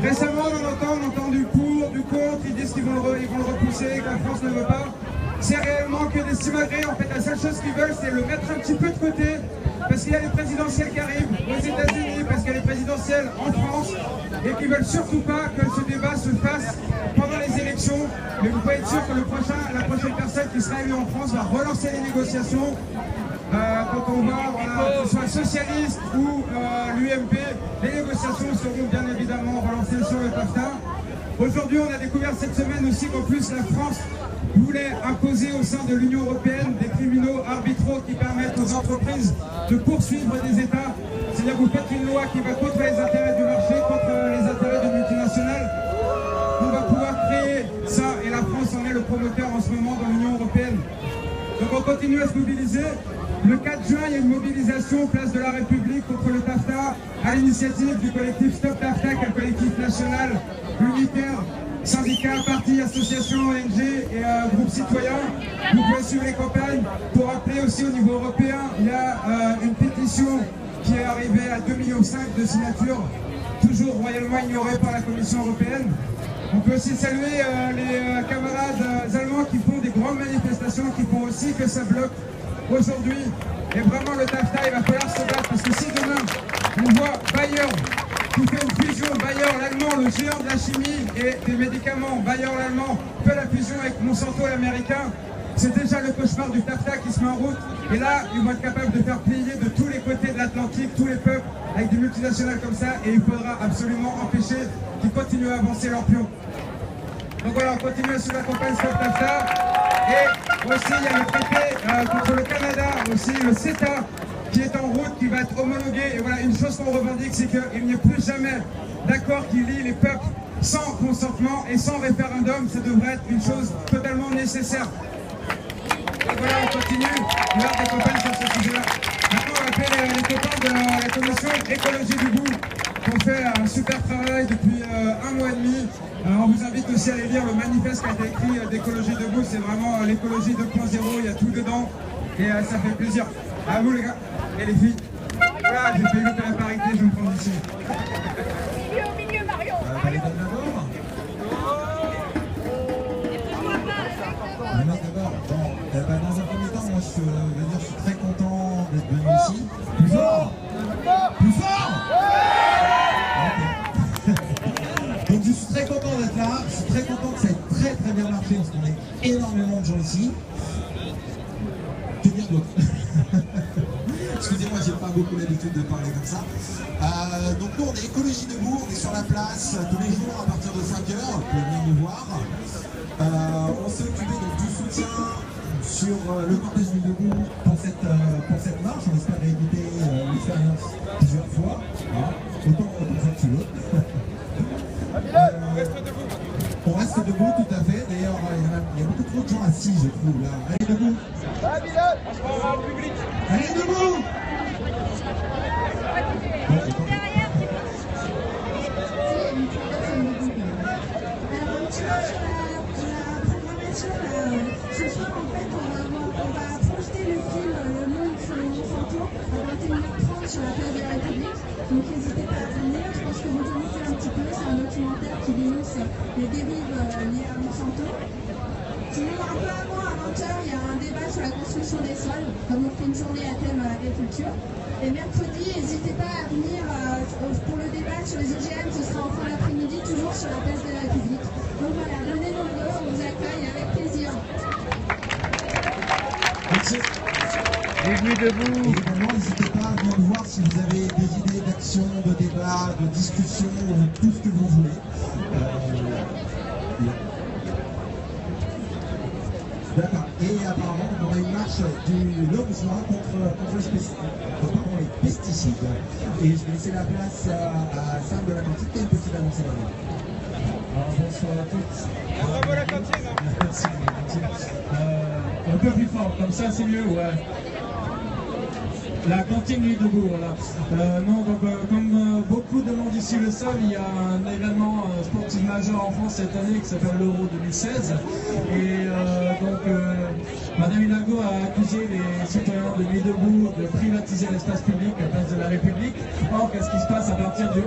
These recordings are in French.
Récemment, on entend du pour, du contre, ils disent qu'ils vont le repousser, que la France ne veut pas. C'est réellement que des simagrées. En fait, la seule chose qu'ils veulent, c'est le mettre un petit peu de côté, parce qu'il y a les présidentielles qui arrivent aux États-Unis, parce qu'il y a les présidentielles en France, et qu'ils veulent surtout pas que ce débat se fasse pendant les élections. Mais vous pouvez être sûr que la prochaine personne qui sera élue en France va relancer les négociations. Quand on va, voilà, que ce soit socialiste ou l'UMP, les négociations seront bien évidemment relancées sur le TAFTA. Aujourd'hui, on a découvert cette semaine aussi qu'en plus la France voulait imposer au sein de l'Union européenne des tribunaux arbitraux qui permettent aux entreprises de poursuivre des États. C'est-à-dire que vous faites une loi qui va contre les intérêts du marché, contre les intérêts des multinationales. On va pouvoir créer ça et la France en est le promoteur en ce moment dans l'Union européenne. Donc on continue à se mobiliser. Le 4 juin, il y a une mobilisation place de la République contre le TAFTA à l'initiative du collectif Stop TAFTA, qui est un collectif national unitaire, syndicats, partis, associations, ONG et groupes citoyens. Vous pouvez suivre les campagnes. Pour rappeler aussi au niveau européen, il y a une pétition qui est arrivée à 2,5 millions de signatures, toujours royalement ignorée par la Commission européenne. On peut aussi saluer les camarades allemands qui font des grandes manifestations, qui font aussi que ça bloque aujourd'hui. Et vraiment le TAFTA, il va falloir se battre, parce que si demain on voit Bayer qui fait une fusion, Bayer l'allemand, le géant de la chimie et des médicaments, Bayer l'allemand fait la fusion avec Monsanto l'américain, c'est déjà le cauchemar du TAFTA qui se met en route. Et là, ils vont être capables de faire plier de tous les côtés de l'Atlantique, tous les peuples, avec des multinationales comme ça, et il faudra absolument empêcher qu'ils continuent à avancer leur pion. Donc voilà, on continue sur la campagne Stop TAFTA. Et aussi, il y a le traité contre le Canada, aussi le CETA, qui est en route, qui va être homologué. Et voilà, une chose qu'on revendique, c'est qu'il n'y ait plus jamais d'accord qui lie les peuples sans consentement et sans référendum. Ça devrait être une chose totalement nécessaire. Et voilà, on continue de faire des campagnes sur ce sujet-là. Maintenant, on appelle les copains de la commission Écologie Debout, qui ont fait un super travail depuis 1 mois et demi. On vous invite aussi à aller lire le manifeste qui a été écrit d'Écologie Debout. C'est vraiment l'écologie 2.0, il y a tout dedans et ça fait plaisir. À vous les gars et les filles. Voilà, j'ai fait lutter la parité, je vais me prendre ici. Au milieu, Marion. Les dames d'abord. Les mecs d'abord. Bon, dans un premier temps, moi je veux dire, je suis très content d'être venu ici. Plus fort. Plus fort. Donc je suis très content d'être là, je suis très content que ça ait très très bien marché parce qu'on est énormément de gens ici. Que dire d'autre? Excusez-moi, j'ai pas beaucoup l'habitude de parler comme ça. Donc nous on est Écologie Debout, on est sur la place tous les jours à partir de 5h, vous pouvez venir nous voir. On s'est occupé donc du soutien sur le cortège du Debout pour cette marche, on espère rééditer l'expérience plusieurs fois, hein. Autant que tu veux. On reste debout, tout à fait. D'ailleurs, il y a beaucoup trop de gens assis, je trouve, là. Allez, debout. Allez, debout. Ce soir, en fait, on va projeter le film Le Monde selon Monsanto à 21h30 sur la place de la République. Donc n'hésitez pas à venir, je pense que vous connaissez un petit peu, c'est un documentaire qui dénonce les dérives liées à Monsanto. Sinon, un peu avant, à 20h, il y a un débat sur la construction des sols, comme on fait une journée à thème agriculture. Et mercredi, n'hésitez pas à venir pour le débat sur les OGM, ce sera en fin d'après-midi, toujours sur la place de la République. Donc voilà, venez nombreux, on vous accueille avec plaisir. Merci. Bienvenue debout. Évidemment, n'hésitez pas à venir nous voir si vous avez des idées d'action, de débat, de discussion, tout ce que vous voulez. D'accord. Et apparemment, on aura une marche du 9 juin contre les pesticides. Et je vais laisser la place à Sam de la cantine qui a une petite avancée là-bas. Bonsoir à tous. Bravo la cantine. Merci. Un peu plus fort, comme ça c'est mieux, ouais. La cantine du Debout, voilà. Non, donc comme beaucoup de monde ici le savent, il y a un événement sportif majeur en France cette année qui s'appelle l'Euro 2016. Et Madame Hidalgo a accusé les citoyens de Nuit Debout de privatiser l'espace public à la place de la République. Or, qu'est-ce qui se passe à partir du 10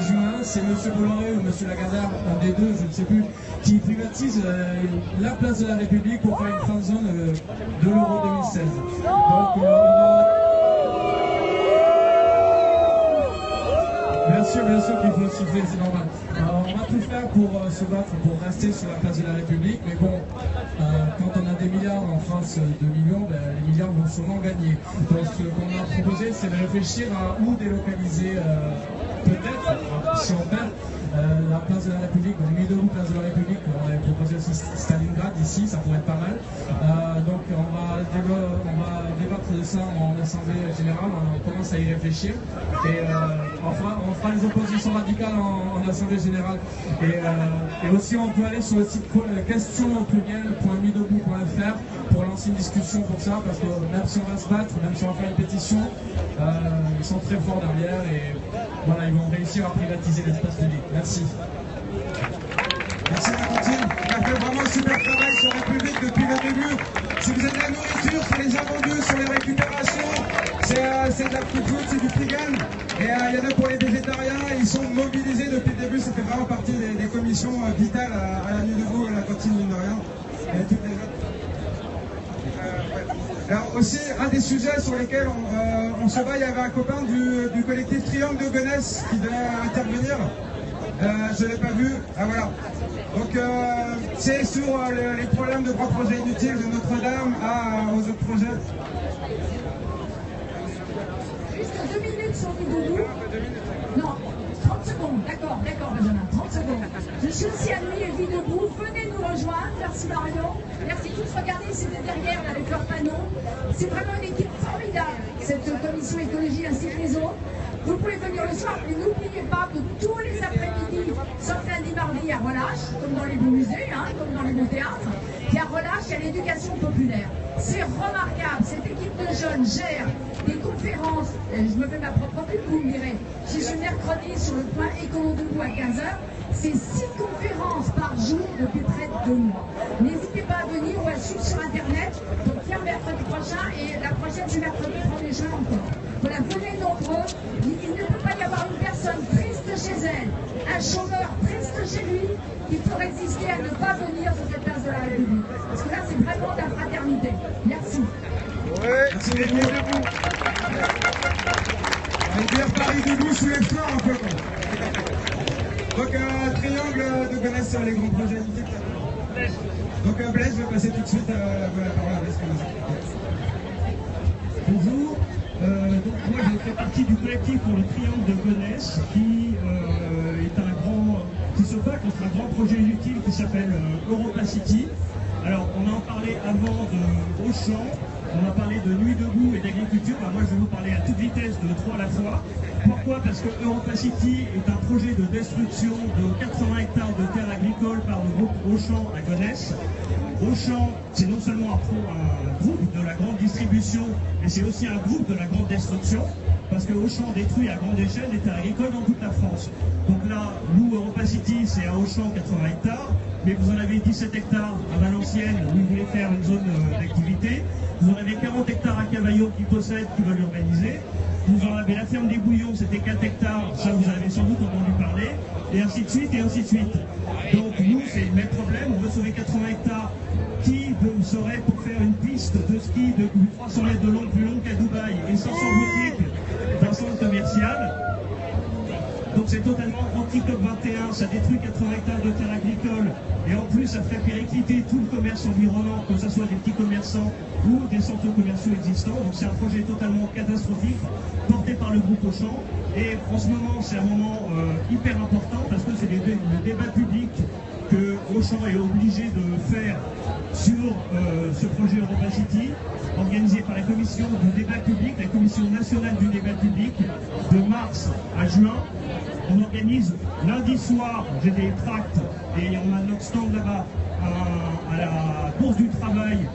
juin? c'est M. Bolloré ou M. Lagardère, un des deux, je ne sais plus, qui privatise la place de la République pour faire une fan zone de l'Euro 2016. Donc bien sûr qu'il faut siffler, c'est normal. On va tout faire pour se battre, pour rester sur la place de la République, mais bon, quand on a des milliards en France de millions, ben, les milliards vont sûrement gagner. Donc ce qu'on a proposé, c'est de réfléchir à où délocaliser, peut-être, si on perd, la place de la République, donc Nuit debout, place de la République, on avait proposé aussi Stalingrad ici, ça pourrait être pas mal. Donc on va débattre de ça en assemblée générale, on commence à y réfléchir et on fera les oppositions radicales en assemblée générale. Et aussi on peut aller sur le site questions.nuitdebout.fr pour lancer une discussion pour ça, parce que même si on va se battre, même si on va faire une pétition, ils sont très forts derrière et voilà, ils vont réussir à privatiser l'espace public. Merci. Merci Valentine. On a fait vraiment un super travail sur la République depuis le début. Si vous avez de la nourriture, c'est les invendus, sur les récupérations, c'est de la petite food, c'est du vegan. Et il y en a pour les végétariens, ils sont mobilisés depuis le début, ça fait vraiment partie des commissions vitales à la Nuit debout, à la cantine mine de rien. Et toutes les autres. Alors aussi, un des sujets sur lesquels on se bat, il y avait un copain du collectif Triangle de Gonesse qui devait intervenir. Je ne l'ai pas vu. Ah voilà. Donc c'est sur les problèmes de grands projets inutiles de Notre-Dame aux autres projets. Juste 2 minutes sur Nuit debout. Non, 30 secondes. D'accord, Benjamin, 30 secondes. Je suis aussi à Nuit et Vie debout. Venez nous rejoindre. Merci Marion. Merci tous. Regardez, c'était derrière avec leur panneau. C'est vraiment une équipe formidable, cette commission écologie ainsi que les autres. Vous pouvez venir le soir, mais n'oubliez pas que tous les après-midi, sauf lundi, mardi, à Relâche, comme dans les beaux musées, comme dans les beaux théâtres, il y a Relâche, il y a l'éducation populaire. C'est remarquable, cette équipe de jeunes gère des conférences, je me fais ma propre pub, vous me direz. J'y suis mercredi sur le point Écolo debout à 15h. C'est 6 conférences par jour depuis près de 2 mois. N'hésitez pas à venir ou à suivre sur Internet. Donc hier mercredi prochain et la prochaine c'est mercredi 1er juin encore. Voilà, venez nombreux. Il ne peut pas y avoir une personne triste chez elle, un chômeur triste chez lui, qui peut résister à ne pas venir sur cette place de la République. Parce que là, c'est vraiment de la fraternité. Merci. Merci d'être debout. On va dire Paris debout sous les fleurs un peu. Donc Triangle de Gonesse sur les grands projets inutiles. Donc Blaise, je vais passer tout de suite la parole à Blaise. Bonjour, donc moi je fais partie du collectif pour le Triangle de Gonesse qui se bat contre un grand projet inutile qui s'appelle EuropaCity. Alors on en parlait avant de Auchan, on a parlé de Nuit debout et d'agriculture. Moi je vais vous parler à toute vitesse de 3 à la fois. Pourquoi? Parce que EuropaCity est un projet de destruction de 80 hectares de terres agricoles par le groupe Auchan à Gonesse. Auchan, c'est non seulement un groupe de la grande distribution, mais c'est aussi un groupe de la grande destruction, parce que Auchan détruit à grande échelle les terres agricoles dans toute la France. Donc là, nous, EuropaCity, c'est à Auchan 80 hectares, mais vous en avez 17 hectares à Valenciennes, où vous voulez faire une zone d'activité. Vous en avez 40 hectares à Cavaillon qui possèdent, qui veulent urbaniser. Vous en avez la ferme des Bouillons, c'était 4 hectares, ça vous en avez sans doute entendu parler, et ainsi de suite, et ainsi de suite. Donc nous, c'est le même problème, on veut sauver 80 hectares. Qui serait pour faire une piste de ski de 300 mètres de long, plus long qu'à Dubaï, et 500 boutiques d'un centre commercial. Donc c'est totalement anti-COP 21, ça détruit 80 hectares de terres agricoles, et en plus ça ferait péricliter tout le commerce environnant, que ce soit des petits commerçants ou des centres commerciaux existants. Donc c'est un projet totalement catastrophique, porté par le groupe Auchan, et en ce moment c'est un moment hyper important, parce que c'est le débat public que Auchan est obligé de faire sur ce projet EuropaCity, organisé par la commission du débat public, la commission nationale du débat public, de mars à juin. On organise lundi soir, j'ai des tracts, et on a notre stand là-bas à la Bourse du Travail.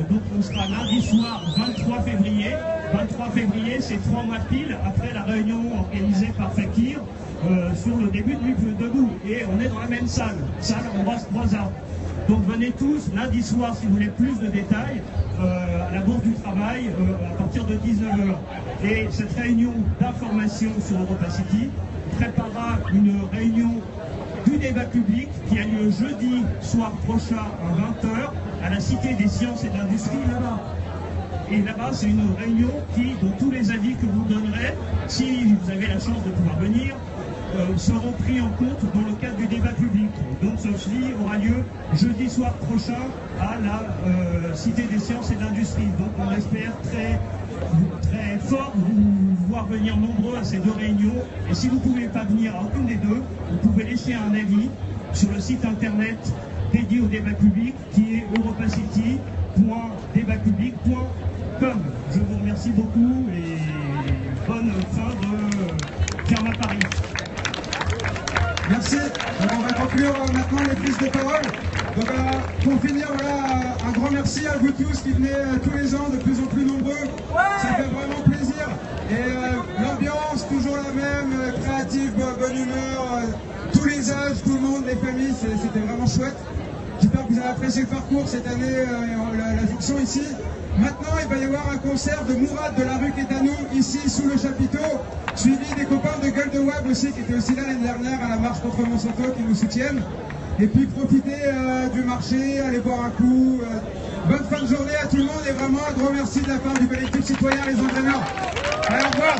Donc on sera lundi soir 23 février. 23 février, c'est 3 mois pile après la réunion organisée par Fakir sur le début de Nuit debout. Et on est dans la même salle Ambroise Croizat. Donc venez tous lundi soir si vous voulez plus de détails à la Bourse du Travail à partir de 19h. Et cette réunion d'information sur EuropaCity, préparera une réunion du débat public qui a lieu jeudi soir prochain à 20h à la Cité des Sciences et de l'Industrie là-bas. Et là-bas, c'est une réunion qui, dont tous les avis que vous donnerez, si vous avez la chance de pouvoir venir, seront pris en compte dans le cadre du débat public. Donc ceci aura lieu jeudi soir prochain à la Cité des Sciences et de l'Industrie. Donc on espère très fort vous voir venir nombreux à ces deux réunions. Et si vous ne pouvez pas venir à aucune des deux, vous pouvez laisser un avis sur le site internet dédié au débat public qui est europacity.débatpublic.com. Je vous remercie beaucoup et bonne fin de Ferme à Paris. Merci. Donc on va conclure maintenant les prises de parole. Donc pour finir, voilà, un grand merci à vous tous qui venez tous les ans de plus en plus nombreux. Ça fait vraiment plaisir. Et l'ambiance, toujours la même, créative, bonne humeur, tous les âges, tout le monde, les familles, c'était vraiment chouette. J'espère que vous avez apprécié le parcours cette année, la jonction ici. Maintenant, il va y avoir un concert de Mourad de la rue Kétanou, ici sous le chapiteau, suivi des copains de Gueule de Wab aussi, qui étaient aussi là l'année dernière à la marche contre Monsanto, qui nous soutiennent. Et puis profitez du marché, allez boire un coup. Bonne fin de journée à tout le monde et vraiment un gros merci de la part du collectif citoyen Les Entraîneurs. Allez, au revoir.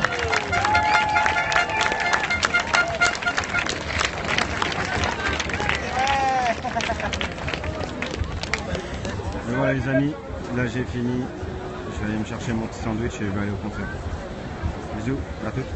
Et voilà les amis, là j'ai fini. Je vais aller me chercher mon petit sandwich et je vais aller au concert. Bisous, à toutes.